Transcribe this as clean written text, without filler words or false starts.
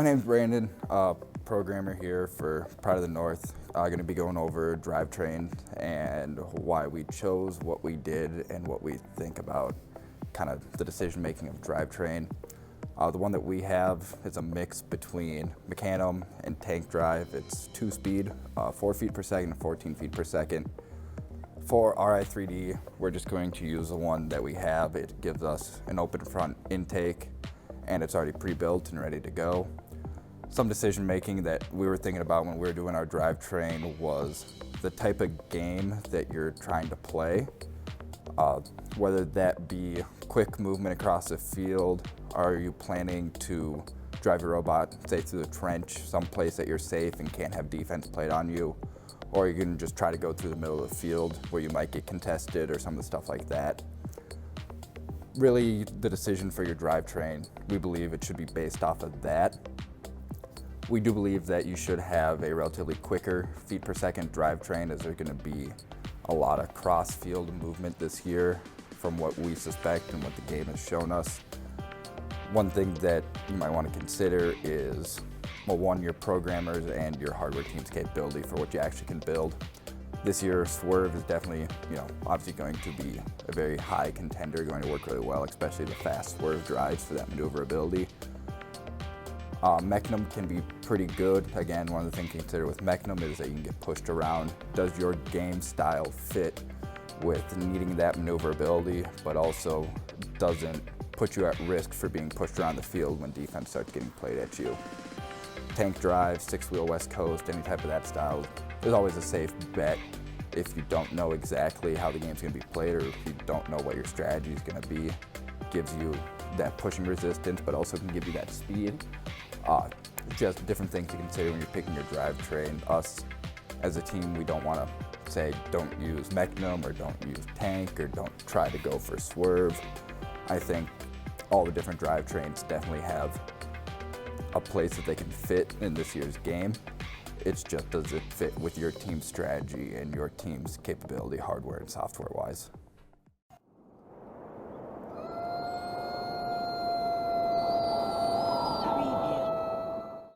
My name's Brandon, programmer here for Pride of the North. Going to be going over drivetrain and why we chose what we did and what we think about kind of the decision making of drivetrain. The one that we have is a mix between Mecanum and tank drive. It's 2-speed, 4 feet per second and 14 feet per second. For Ri3D, we're just going to use the one that we have. It gives us an open front intake and it's already pre-built and ready to go. Some decision making that we were thinking about when we were doing our drivetrain was the type of game that you're trying to play, whether that be quick movement across the field. Are you planning to drive your robot, say, through the trench, someplace that you're safe and can't have defense played on you? Or you can just try to go through the middle of the field where you might get contested or some of the stuff like that. Really, the decision for your drivetrain, we believe it should be based off of that. We do believe that you should have a relatively quicker feet per second drivetrain, as there's going to be a lot of cross-field movement this year from what we suspect and what the game has shown us. One thing that you might want to consider is, well, one, your programmers and your hardware team's capability for what you actually can build. This year, Swerve is definitely, obviously going to be a very high contender, going to work really well, especially the fast Swerve drives for that maneuverability. Mecanum can be pretty good. Again, one of the things to consider with Mecanum is that you can get pushed around. Does your game style fit with needing that maneuverability, but also doesn't put you at risk for being pushed around the field when defense starts getting played at you? Tank drive, 6-wheel West Coast, any type of that style, there's always a safe bet if you don't know exactly how the game's going to be played, or if you don't know what your strategy is going to be. Gives you that pushing resistance, but also can give you that speed. Just different things to consider when you're picking your drivetrain. Us, as a team, we don't want to say don't use Mecanum or don't use tank or don't try to go for Swerve. I think all the different drivetrains definitely have a place that they can fit in this year's game. It's just, does it fit with your team's strategy and your team's capability, hardware and software wise?